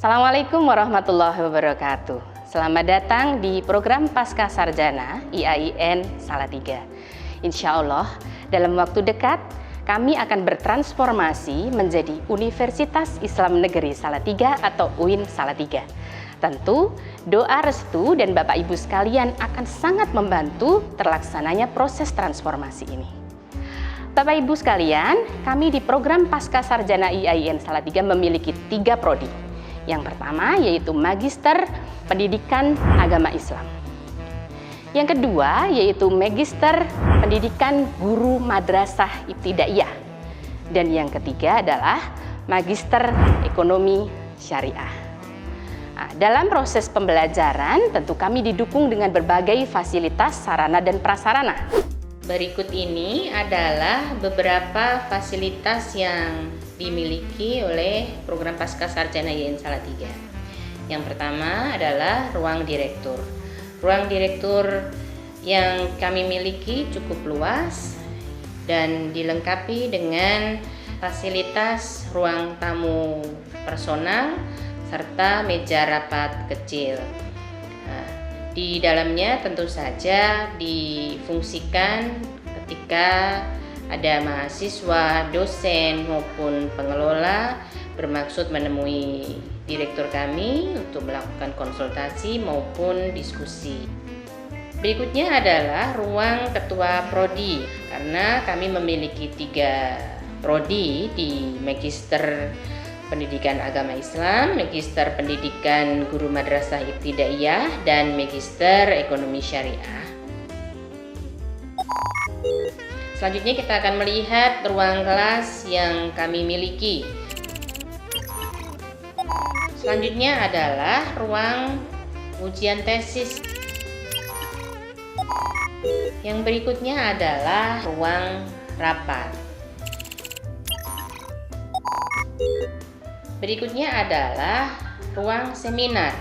Assalamualaikum warahmatullahi wabarakatuh. Selamat datang di program Pasca Sarjana IAIN Salatiga. Insya Allah, dalam waktu dekat kami akan bertransformasi menjadi Universitas Islam Negeri Salatiga atau UIN Salatiga. Tentu, doa restu dan Bapak Ibu sekalian akan sangat membantu terlaksananya proses transformasi ini. Bapak Ibu sekalian, kami di program Pasca Sarjana IAIN Salatiga memiliki 3 prodi. Yang pertama yaitu Magister Pendidikan Agama Islam. Yang kedua yaitu Magister Pendidikan Guru Madrasah Ibtidaiyah. Dan yang ketiga adalah Magister Ekonomi Syariah. Nah, dalam proses pembelajaran tentu kami didukung dengan berbagai fasilitas sarana dan prasarana. Berikut ini adalah beberapa fasilitas yang dimiliki oleh program Pasca Sarjana IAIN Salatiga. Yang pertama adalah ruang direktur. Ruang direktur yang kami miliki cukup luas dan dilengkapi dengan fasilitas ruang tamu personal serta meja rapat kecil. Di dalamnya tentu saja difungsikan ketika ada mahasiswa, dosen maupun pengelola bermaksud menemui direktur kami untuk melakukan konsultasi maupun diskusi. Berikutnya adalah ruang ketua prodi, karena kami memiliki 3 prodi di Magister Pendidikan Agama Islam, Magister Pendidikan Guru Madrasah Ibtidaiyah, dan Magister Ekonomi Syariah. Selanjutnya kita akan melihat ruang kelas yang kami miliki. Selanjutnya adalah ruang ujian tesis. Yang berikutnya adalah ruang rapat. Berikutnya adalah ruang seminar.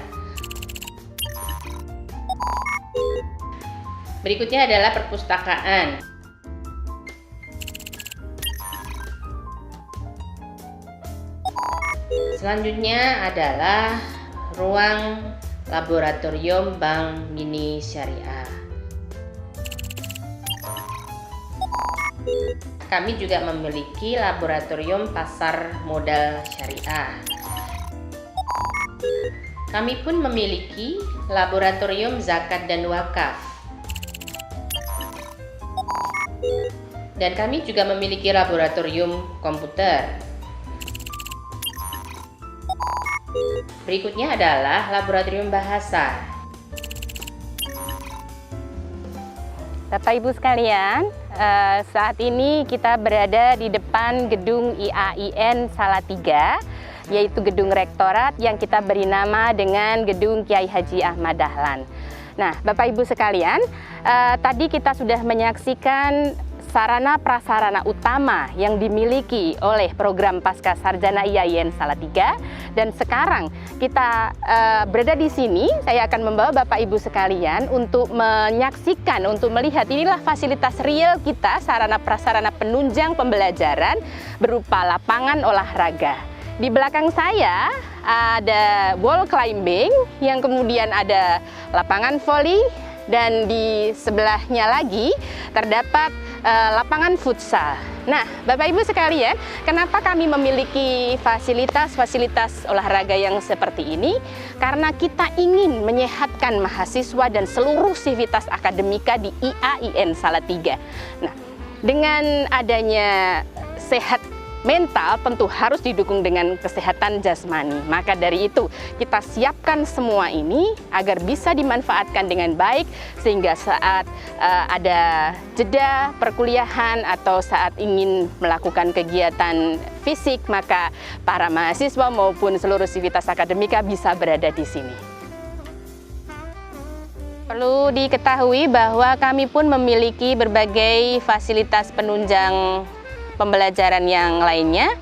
Berikutnya adalah perpustakaan. Selanjutnya adalah ruang laboratorium Bank Mini Syariah. Kami juga memiliki laboratorium pasar modal syariah. Kami pun memiliki laboratorium zakat dan wakaf. Dan kami juga memiliki laboratorium komputer. Berikutnya adalah laboratorium bahasa. Bapak Ibu sekalian, saat ini kita berada di depan gedung IAIN Salatiga, yaitu gedung rektorat yang kita beri nama dengan Gedung Kiai Haji Ahmad Dahlan. Nah, Bapak Ibu sekalian, tadi kita sudah menyaksikan sarana prasarana utama yang dimiliki oleh program Pasca Sarjana IAIN Salatiga, dan sekarang kita berada di sini. Saya akan membawa Bapak Ibu sekalian untuk menyaksikan, untuk melihat inilah fasilitas real kita, sarana prasarana penunjang pembelajaran berupa lapangan olahraga. Di belakang saya ada wall climbing, yang kemudian ada lapangan voli, dan di sebelahnya lagi terdapat lapangan futsal. Nah, Bapak Ibu sekalian, kenapa kami memiliki fasilitas-fasilitas olahraga yang seperti ini? Karena kita ingin menyehatkan mahasiswa dan seluruh sivitas akademika di IAIN Salatiga. Nah, dengan adanya sehat mental tentu harus didukung dengan kesehatan jasmani. Maka dari itu kita siapkan semua ini agar bisa dimanfaatkan dengan baik, sehingga saat ada jeda perkuliahan atau saat ingin melakukan kegiatan fisik, maka para mahasiswa maupun seluruh sivitas akademika bisa berada di sini. Perlu diketahui bahwa kami pun memiliki berbagai fasilitas penunjang pembelajaran yang lainnya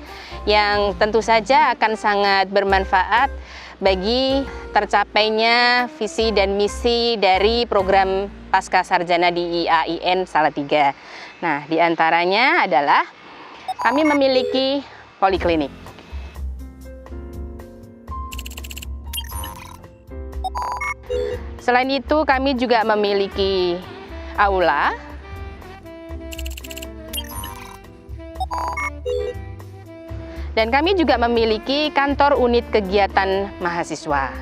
yang tentu saja akan sangat bermanfaat bagi tercapainya visi dan misi dari program Pasca Sarjana di IAIN Salatiga. Nah, diantaranya adalah kami memiliki poliklinik. Selain itu, kami juga memiliki aula. Dan kami juga memiliki kantor unit kegiatan mahasiswa.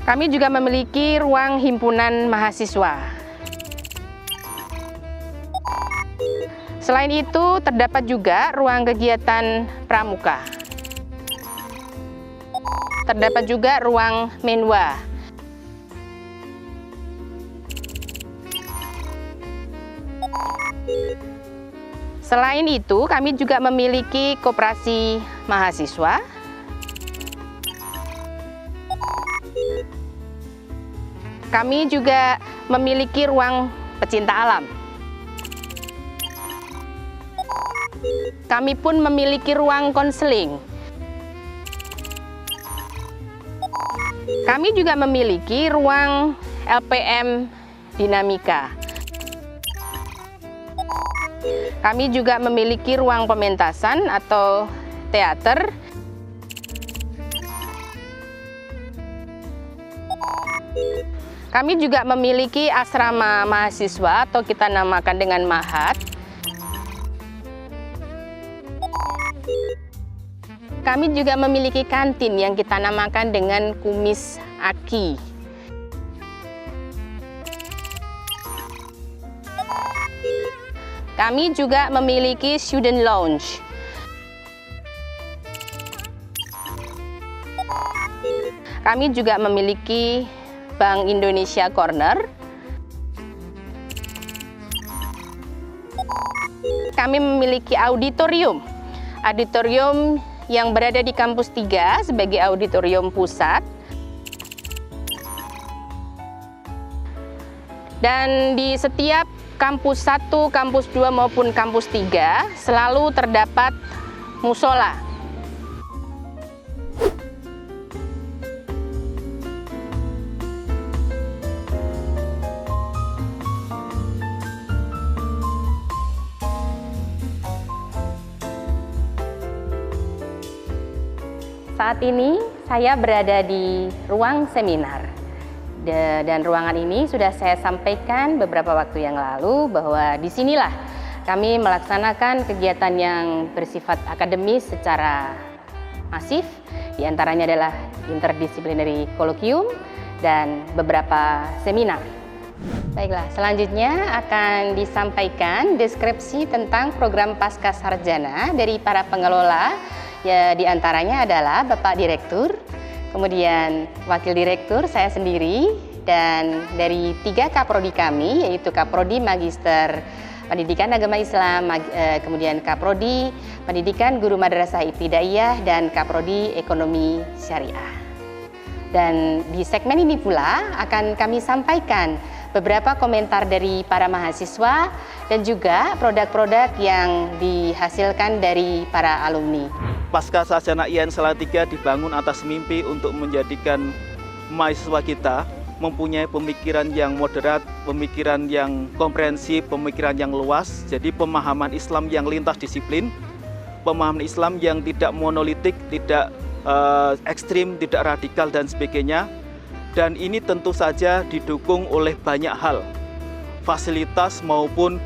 Kami juga memiliki ruang himpunan mahasiswa. Selain itu, terdapat juga ruang kegiatan pramuka. Terdapat juga ruang menwa. Selain itu, kami juga memiliki koperasi mahasiswa. Kami juga memiliki ruang pecinta alam. Kami pun memiliki ruang konseling. Kami juga memiliki ruang LPM Dinamika. Kami juga memiliki ruang pementasan atau teater. Kami juga memiliki asrama mahasiswa atau kita namakan dengan Mahat. Kami juga memiliki kantin yang kita namakan dengan Kumis Aki. Kami juga memiliki student lounge. Kami juga memiliki Bank Indonesia Corner. Kami memiliki auditorium. Auditorium yang berada di kampus 3 sebagai auditorium pusat. Dan di setiap kampus 1, kampus 2 maupun kampus 3 selalu terdapat musola. Saat ini saya berada di ruang seminar. Dan ruangan ini sudah saya sampaikan beberapa waktu yang lalu bahwa disinilah kami melaksanakan kegiatan yang bersifat akademis secara masif. Di antaranya adalah interdisciplinary colloquium dan beberapa seminar. Baiklah, selanjutnya akan disampaikan deskripsi tentang program Pascasarjana dari para pengelola. Ya, di antaranya adalah Bapak Direktur, kemudian Wakil Direktur, saya sendiri, dan dari 3 kaprodi kami, yaitu Kaprodi Magister Pendidikan Agama Islam, kemudian Kaprodi Pendidikan Guru Madrasah Ibtidaiyah, dan Kaprodi Ekonomi Syariah. Dan di segmen ini pula akan kami sampaikan beberapa komentar dari para mahasiswa dan juga produk-produk yang dihasilkan dari para alumni. Pascasarjana IAIN Salatiga dibangun atas mimpi untuk menjadikan mahasiswa kita mempunyai pemikiran yang moderat, pemikiran yang komprehensif, pemikiran yang luas. Jadi pemahaman Islam yang lintas disiplin, pemahaman Islam yang tidak monolitik, tidak ekstrim, tidak radikal dan sebagainya. Dan ini tentu saja didukung oleh banyak hal, fasilitas maupun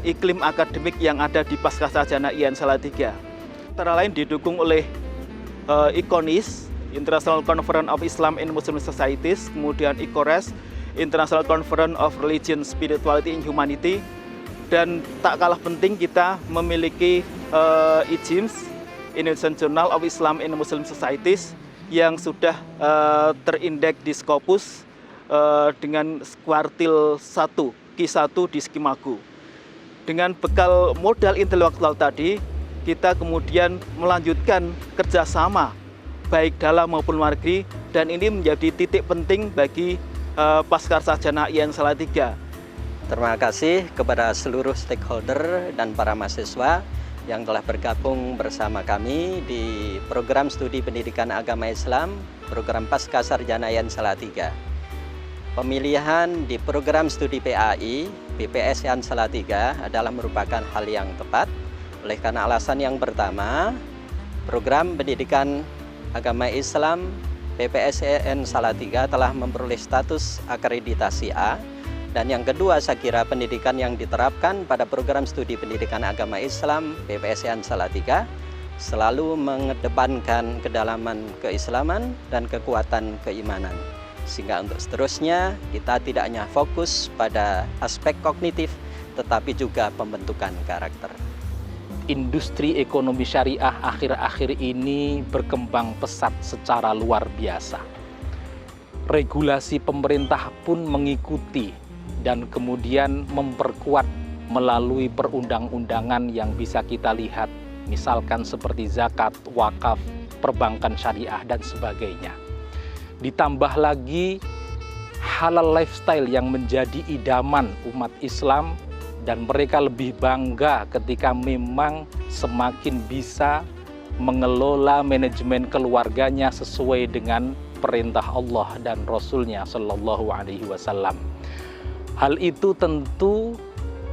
iklim akademik yang ada di Pascasarjana IAIN Salatiga. Antara lain didukung oleh ICONIS, International Conference of Islam and Muslim Societies, kemudian ICORES, International Conference of Religion, Spirituality and Humanity, dan tak kalah penting kita memiliki IJIMS, Indonesian Journal of Islam and Muslim Societies, yang sudah terindeks di Scopus dengan kuartil 1, Q1 di Skimagu. Dengan bekal modal intelektual tadi, kita kemudian melanjutkan kerjasama baik dalam maupun luar negeri, dan ini menjadi titik penting bagi Pascasarjana IAIN Salatiga. Terima kasih kepada seluruh stakeholder dan para mahasiswa yang telah bergabung bersama kami di program studi pendidikan agama Islam, program Pascasarjana IAIN Salatiga. Pemilihan di program studi PAI, BPS IAIN Salatiga adalah merupakan hal yang tepat. Oleh karena alasan yang pertama, program pendidikan Agama Islam PPSIAIN Salatiga telah memperoleh status akreditasi A. Dan yang kedua, saya kira pendidikan yang diterapkan pada program studi pendidikan agama Islam PPSIAIN Salatiga selalu mengedepankan kedalaman keislaman dan kekuatan keimanan. Sehingga untuk seterusnya kita tidak hanya fokus pada aspek kognitif, tetapi juga pembentukan karakter. Industri ekonomi syariah akhir-akhir ini berkembang pesat secara luar biasa. Regulasi pemerintah pun mengikuti dan kemudian memperkuat melalui perundang-undangan yang bisa kita lihat, misalkan seperti zakat, wakaf, perbankan syariah, dan sebagainya. Ditambah lagi halal lifestyle yang menjadi idaman umat Islam, dan mereka lebih bangga ketika memang semakin bisa mengelola manajemen keluarganya sesuai dengan perintah Allah dan Rasul-Nya Shallallahu Alaihi Wasallam. Hal itu tentu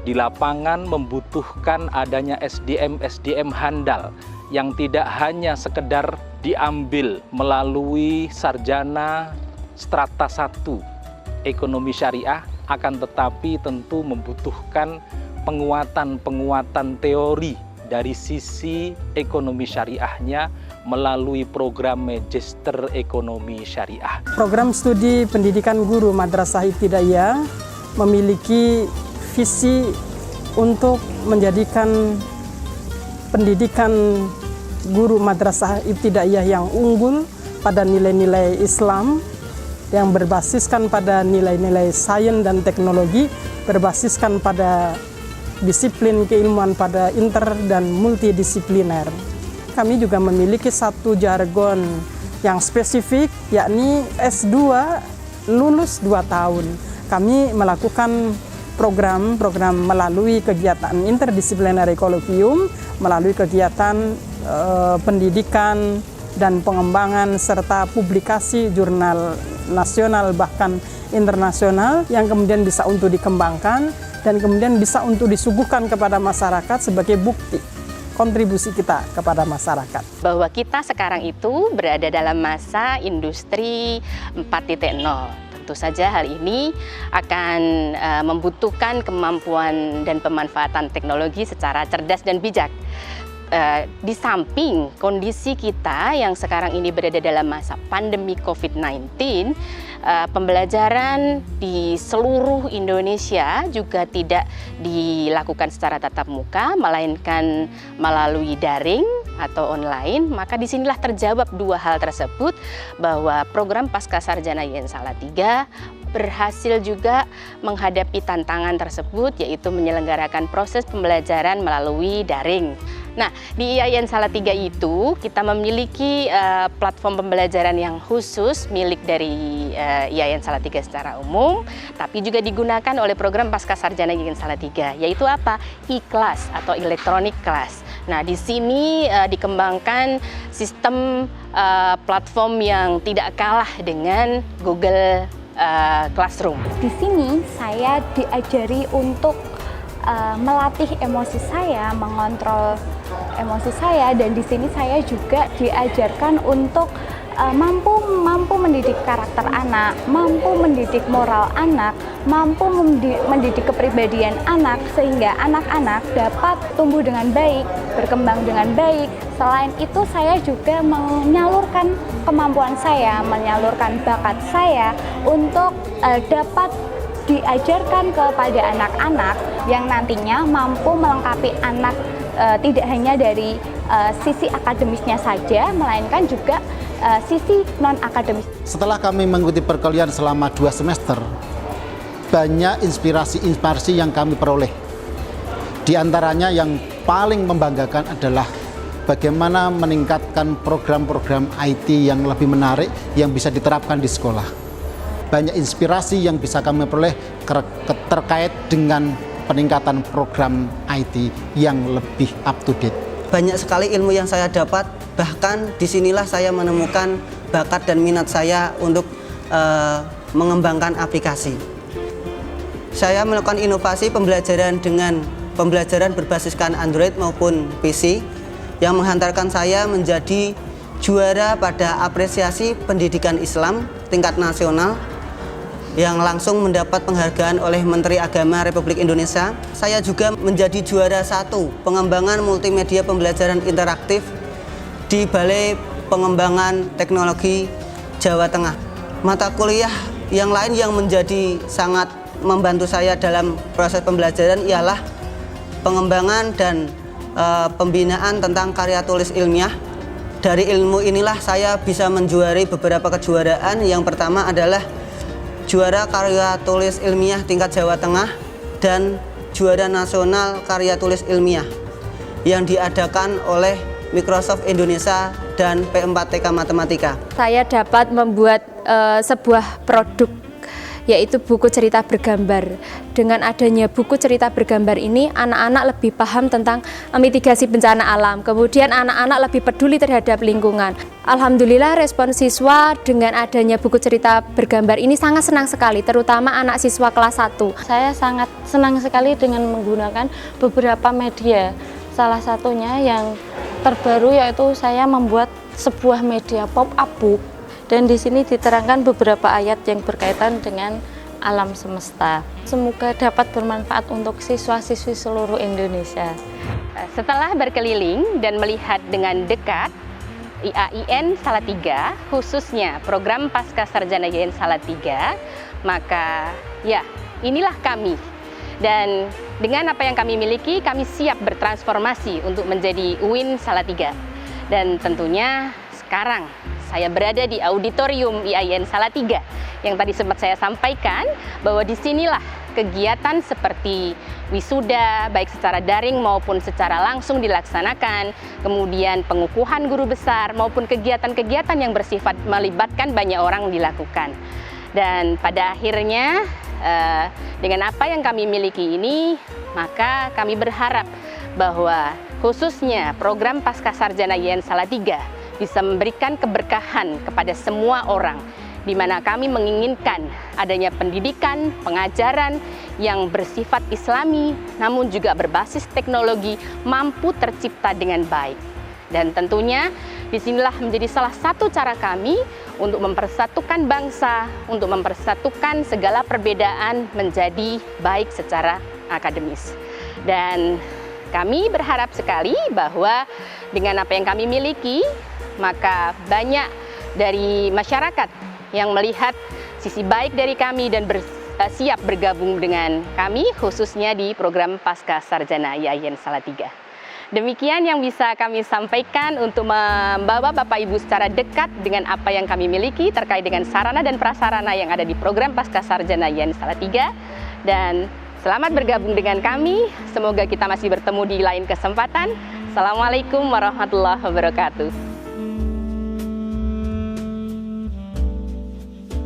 di lapangan membutuhkan adanya SDM handal yang tidak hanya sekedar diambil melalui sarjana strata 1 ekonomi syariah, akan tetapi tentu membutuhkan penguatan teori dari sisi ekonomi syariahnya melalui program Magister Ekonomi Syariah. Program studi pendidikan guru Madrasah Ibtidaiyah memiliki visi untuk menjadikan pendidikan guru Madrasah Ibtidaiyah yang unggul pada nilai-nilai Islam, yang berbasiskan pada nilai-nilai sains dan teknologi, berbasiskan pada disiplin keilmuan pada inter dan multidisipliner. Kami juga memiliki satu jargon yang spesifik, yakni S2 lulus 2 tahun. Kami melakukan program melalui kegiatan interdisipliner ekologium, melalui kegiatan pendidikan dan pengembangan serta publikasi jurnal nasional bahkan internasional yang kemudian bisa untuk dikembangkan dan kemudian bisa untuk disuguhkan kepada masyarakat sebagai bukti kontribusi kita kepada masyarakat. Bahwa kita sekarang itu berada dalam masa industri 4.0. Tentu saja hal ini akan membutuhkan kemampuan dan pemanfaatan teknologi secara cerdas dan bijak. Di samping kondisi kita yang sekarang ini berada dalam masa pandemi COVID-19, pembelajaran di seluruh Indonesia juga tidak dilakukan secara tatap muka, melainkan melalui daring atau online. Maka disinilah terjawab dua hal tersebut, bahwa program Pascasarjana IAIN Salatiga berhasil juga menghadapi tantangan tersebut, yaitu menyelenggarakan proses pembelajaran melalui daring. Nah, di IAIN Salatiga itu kita memiliki platform pembelajaran yang khusus milik dari IAIN Salatiga secara umum, tapi juga digunakan oleh program Pascasarjana IAIN Salatiga, yaitu apa? E-class atau electronic class. Nah, di sini dikembangkan sistem platform yang tidak kalah dengan Google Classroom. Di sini saya diajari untuk melatih emosi saya, mengontrol emosi saya, dan di sini saya juga diajarkan untuk mampu mendidik karakter anak, mampu mendidik moral anak, mampu mendidik kepribadian anak, sehingga anak-anak dapat tumbuh dengan baik, berkembang dengan baik. Selain itu, saya juga menyalurkan kemampuan saya, menyalurkan bakat saya untuk dapat diajarkan kepada anak-anak yang nantinya mampu melengkapi anak tidak hanya dari sisi akademisnya saja, melainkan juga sisi non-akademis. Setelah kami mengikuti perkuliahan selama 2 semester, banyak inspirasi yang kami peroleh. Di antaranya yang paling membanggakan adalah bagaimana meningkatkan program-program IT yang lebih menarik yang bisa diterapkan di sekolah. Banyak inspirasi yang bisa kami peroleh terkait dengan peningkatan program IT yang lebih up to date. Banyak sekali ilmu yang saya dapat, bahkan disinilah saya menemukan bakat dan minat saya untuk mengembangkan aplikasi. Saya melakukan inovasi pembelajaran dengan pembelajaran berbasiskan Android maupun PC yang menghantarkan saya menjadi juara pada apresiasi pendidikan Islam tingkat nasional yang langsung mendapat penghargaan oleh Menteri Agama Republik Indonesia. Saya juga menjadi juara 1 pengembangan multimedia pembelajaran interaktif di Balai Pengembangan Teknologi Jawa Tengah. Mata kuliah yang lain yang menjadi sangat membantu saya dalam proses pembelajaran ialah pengembangan dan pembinaan tentang karya tulis ilmiah. Dari ilmu inilah saya bisa menjuari beberapa kejuaraan. Yang pertama adalah juara karya tulis ilmiah tingkat Jawa Tengah dan juara nasional karya tulis ilmiah yang diadakan oleh Microsoft Indonesia dan P4TK Matematika. Saya dapat membuat sebuah produk, yaitu buku cerita bergambar. Dengan adanya buku cerita bergambar ini, anak-anak lebih paham tentang mitigasi bencana alam. Kemudian anak-anak lebih peduli terhadap lingkungan. Alhamdulillah respon siswa dengan adanya buku cerita bergambar ini sangat senang sekali, terutama anak siswa kelas 1. Saya sangat senang sekali dengan menggunakan beberapa media. Salah satunya yang terbaru yaitu saya membuat sebuah media pop-up book. Dan di sini diterangkan beberapa ayat yang berkaitan dengan alam semesta. Semoga dapat bermanfaat untuk siswa-siswi seluruh Indonesia. Setelah berkeliling dan melihat dengan dekat IAIN Salatiga, khususnya program Pasca Sarjana IAIN Salatiga, maka ya inilah kami. Dan dengan apa yang kami miliki, kami siap bertransformasi untuk menjadi UIN Salatiga. Dan tentunya sekarang saya berada di auditorium IAIN Salatiga yang tadi sempat saya sampaikan bahwa disinilah kegiatan seperti wisuda baik secara daring maupun secara langsung dilaksanakan, kemudian pengukuhan guru besar maupun kegiatan-kegiatan yang bersifat melibatkan banyak orang dilakukan. Dan pada akhirnya dengan apa yang kami miliki ini, maka kami berharap bahwa khususnya program Pasca Sarjana IAIN Salatiga bisa memberikan keberkahan kepada semua orang, di mana kami menginginkan adanya pendidikan, pengajaran yang bersifat Islami, namun juga berbasis teknologi, mampu tercipta dengan baik. Dan tentunya disinilah menjadi salah satu cara kami untuk mempersatukan bangsa, untuk mempersatukan segala perbedaan menjadi baik secara akademis. Dan kami berharap sekali bahwa dengan apa yang kami miliki, maka banyak dari masyarakat yang melihat sisi baik dari kami dan siap bergabung dengan kami, khususnya di program Pasca Sarjana IAIN Salatiga. Demikian yang bisa kami sampaikan untuk membawa Bapak Ibu secara dekat dengan apa yang kami miliki terkait dengan sarana dan prasarana yang ada di program Pasca Sarjana IAIN Salatiga. Dan selamat bergabung dengan kami, semoga kita masih bertemu di lain kesempatan. Assalamualaikum warahmatullahi wabarakatuh.